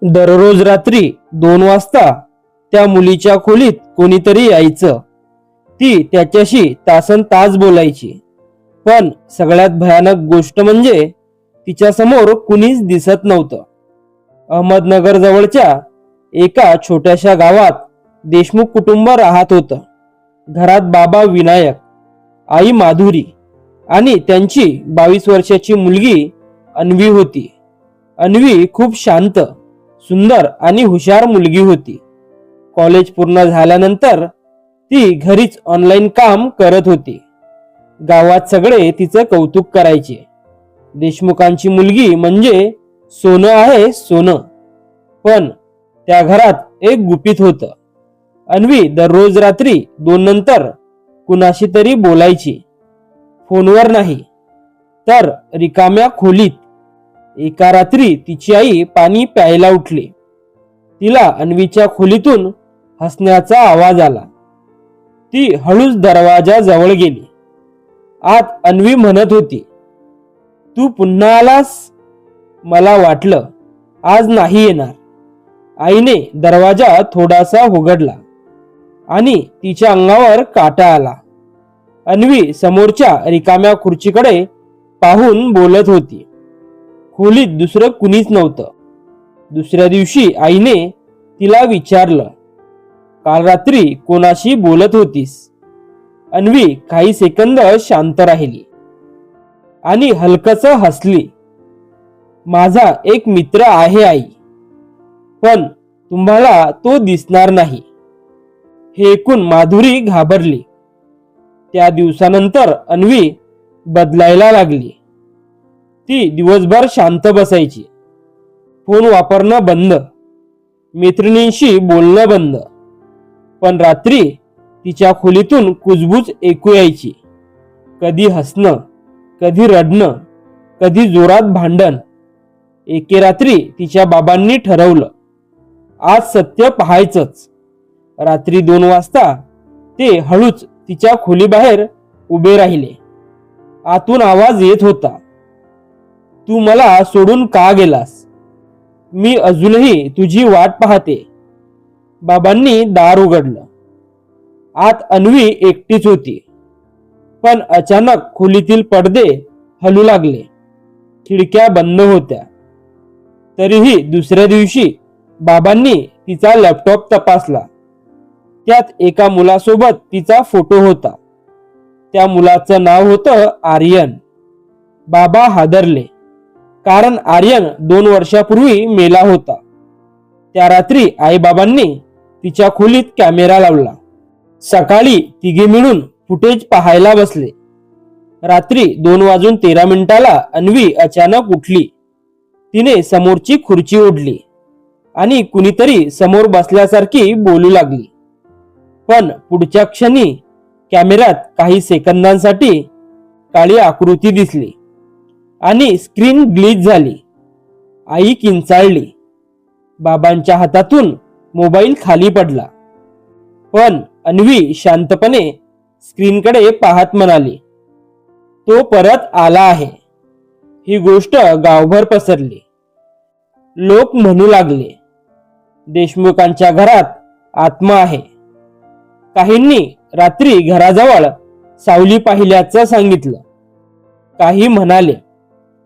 दररोज रात्री 2 वाजता त्या मुलीच्या खोलीत कोणीतरी यायचं. ती त्याच्याशी तासन तास बोलायची. पण सगळ्यात भयानक गोष्ट म्हणजे तिच्या समोर कुणीच दिसत नव्हतं. अहमदनगर जवळच्या एका छोट्याशा गावात देशमुख कुटुंब राहत होतं. घरात बाबा विनायक, आई माधुरी आणि त्यांची 22 वर्षाची मुलगी अन्वी होती. अन्वी खूप शांत, सुंदर आणि हुशार मुलगी होती. कॉलेज पूर्ण झाल्यानंतर ती घरीच ऑनलाईन काम करत होती. गावात सगळे तिचं कौतुक करायचे. देशमुखांची मुलगी म्हणजे सोनं आहे, सोनं. पण त्या घरात एक गुपित होतं. अन्वी दररोज रात्री 2 नंतर कुणाशी तरी बोलायची. फोनवर नाही तर रिकाम्या खोलीत. एका रात्री तिची आई पाणी प्यायला उठली. तिला अन्वीच्या खोलीतून हसण्याचा आवाज आला. ती हळूच दरवाजा जवळ गेली. आत अन्वी म्हणत होती, तू पुन्हा आलास? मला वाटलं आज नाही येणार. आईने दरवाजा थोडासा उघडला आणि तिच्या अंगावर काटा आला. अन्वी समोरच्या रिकाम्या खुर्चीकडे पाहून बोलत होती. खोलीत दुसरं कुणीच नव्हतं. दुसऱ्या दिवशी आईने तिला विचारलं, काल रात्री कोणाशी बोलत होतीस? अन्वी काही सेकंद शांत राहिली आणि हलकस हसली. माझा एक मित्र आहे आई, पण तुम्हाला तो दिसणार नाही. हे ऐकून माधुरी घाबरली. त्या दिवसानंतर अन्वी बदलायला लागली. ती दिवसभर शांत बसायची. फोन वापरणं बंद, मैत्रिणींशी बोलणं बंद. पण रात्री तिच्या खोलीतून कुजबूज ऐकू यायची. कधी हसणं, कधी रडणं, कधी जोरात भांडण. एके रात्री तिच्या बाबांनी ठरवलं, आज सत्य पाहायचंच. रात्री 2 वाजता ते हळूच तिच्या खोलीबाहेर उभे राहिले. आतून आवाज येत होता, तू मला सोडून का गेलास? मी अजूनही तुझी वाट पाहते. बाबांनी दार उघडलं. आत अन्वी एकटीच होती. पण अचानक खोलीतील पडदे हलू लागले. खिडक्या बंद होत्या. तरीही दुसऱ्या दिवशी बाबांनी तिचा लॅपटॉप तपासला. त्यात एका मुलासोबत तिचा फोटो होता. त्या मुलाचं नाव होतं आर्यन. बाबा हादरले, कारण आर्यन 2 वर्षापूर्वी मेला होता. त्या रात्री आईबाबांनी तिच्या खोलीत कॅमेरा लावला. सकाळी तिघे मिळून फुटेज पाहायला बसले. रात्री 2:13 अन्वी अचानक उठली. तिने समोरची खुर्ची ओढली आणि कुणीतरी समोर बसल्यासारखी बोलू लागली. पण पुढच्या क्षणी कॅमेऱ्यात काही सेकंदांसाठी काळी आकृती दिसली आणि स्क्रीन ग्लिच झाली. आई किंचाळली. बाबांच्या हातातून मोबाईल खाली पडला. पण अन्वी शांतपणे स्क्रीनकडे पाहत म्हणाली, तो परत आला आहे. ही गोष्ट गावभर पसरली. लोक म्हणू लागले, देशमुखांच्या घरात आत्मा आहे. काहींनी रात्री घराजवळ सावली पाहिल्याचं सांगितलं. काही म्हणाले,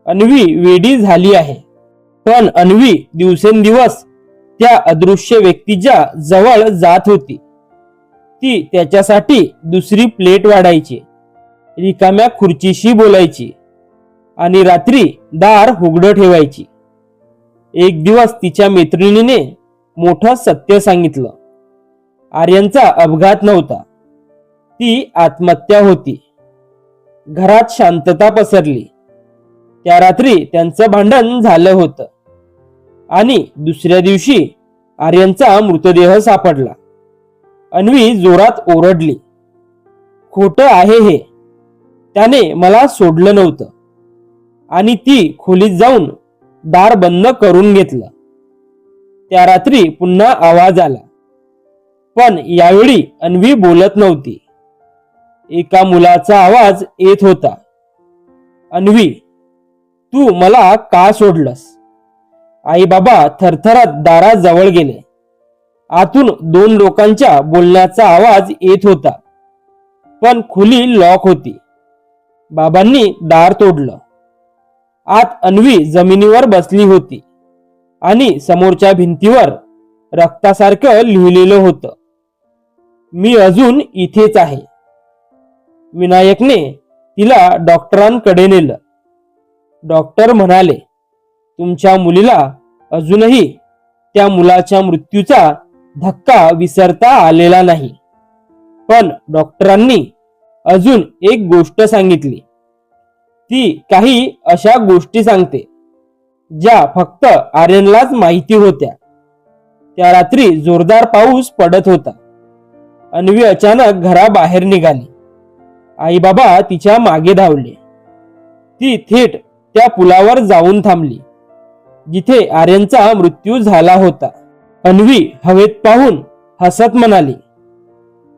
अन्वी वेडी झाली आहे. पण अन्वी दिवसेंदिवस त्या अदृश्य व्यक्तीच्या जवळ जात होती. ती त्याच्यासाठी दुसरी प्लेट वाढायची, रिकाम्या खुर्चीशी बोलायची आणि रात्री दार उघडं ठेवायची. एक दिवस तिच्या मैत्रिणीने मोठं सत्य सांगितलं. आर्यनचा अपघात नव्हता, ती आत्महत्या होती. घरात शांतता पसरली. त्या रात्री त्यांचं भांडण झालं होतं आणि दुसऱ्या दिवशी आर्यनचा मृतदेह सापडला. अन्वी जोरात ओरडली, खोटं आहे हे. त्याने मला सोडलं नव्हतं. आणि ती खोलीत जाऊन दार बंद करून घेतलं. त्या रात्री पुन्हा आवाज आला. पण यावेळी अन्वी बोलत नव्हती. एका मुलाचा आवाज येत होता, अन्वी, तू मला का सोडलंस? आई बाबा थरथरत दाराजवळ गेले. आतून 2 लोकांच्या बोलण्याचा आवाज येत होता, पण खोली लॉक होती. बाबांनी दार तोडलं. आत अन्वी जमिनीवर बसली होती आणि समोरच्या भिंतीवर रक्तासारखं लिहिलेलं होतं, मी अजून इथेच आहे. विनायकने तिला डॉक्टरांकडे नेलं. डॉक्टर म्हणाले, तुमच्या मुलीला अजूनही त्या मुलाच्या मृत्यूचा धक्का विसरता आलेला नाही. पण डॉक्टरांनी अजून एक गोष्ट सांगितली. ती काही अशा गोष्टी सांगते ज्या फक्त आर्यनलाच माहिती होत्या. त्या रात्री जोरदार पाऊस पडत होता. अन्वी अचानक घराबाहेर निघाली. आई बाबा तिच्या मागे धावले. ती थेट त्या पुलावर जाऊन थांबली जिथे आर्यनचा मृत्यू झाला होता. अन्वी हवेत पाहून हसत म्हणाली,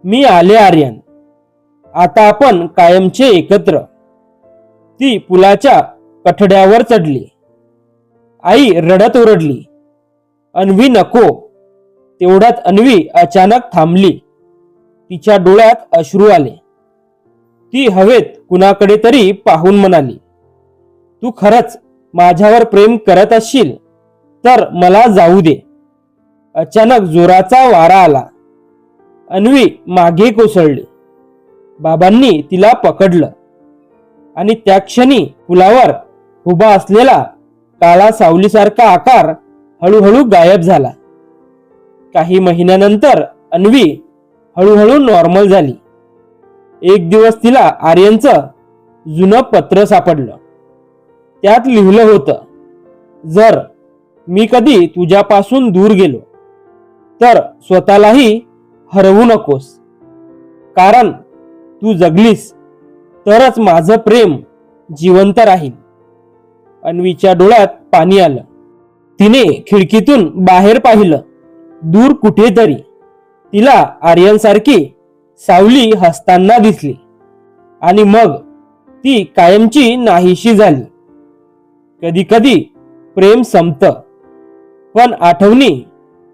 मी आले आर्यन, आता आपण कायमचे एकत्र. ती पुलाच्या कठड्यावर चढली. आई रडत ओरडली, अन्वी नको. तेवढ्यात अन्वी अचानक थांबली. तिच्या डोळ्यात अश्रू आले. ती हवेत कुणाकडे तरी पाहून म्हणाली, तू खरंच माझ्यावर प्रेम करत असशील तर मला जाऊ दे. अचानक जोराचा वारा आला. अन्वी मागे कोसळली. बाबांनी तिला पकडलं आणि त्या क्षणी पुलावर उभा असलेला काळा सावलीसारखा आकार हळूहळू गायब झाला. काही महिन्यानंतर अन्वी हळूहळू नॉर्मल झाली. एक दिवस तिला आर्यनचं जुनं पत्र सापडलं. त्यात लिहिलं होतं, जर मी कधी तुझ्यापासून दूर गेलो तर स्वतःलाही हरवू नकोस, कारण तू जगलीस तरच माझं प्रेम जिवंत राहील. अन्वीच्या डोळ्यात पाणी आलं. तिने खिडकीतून बाहेर पाहिलं. दूर कुठेतरी तिला आर्यनसारखी सावली हसताना दिसली आणि मग ती कायमची नाहीशी झाली. कधी कधी प्रेम संपतं, पण आठवणी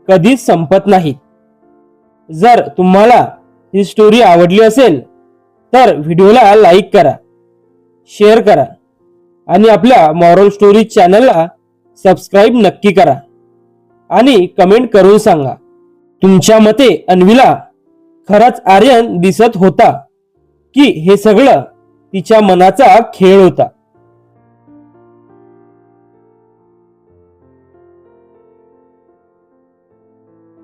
कधीच संपत नाहीत. जर तुम्हाला ही स्टोरी आवडली असेल तर व्हिडिओला लाईक करा, शेअर करा आणि आपल्या मॉरल स्टोरी चॅनलला सबस्क्राईब नक्की करा आणि कमेंट करून सांगा, तुमच्या मते अन्वीला खरंच आर्यन दिसत होता की हे सगळं तिच्या मनाचा खेळ होता.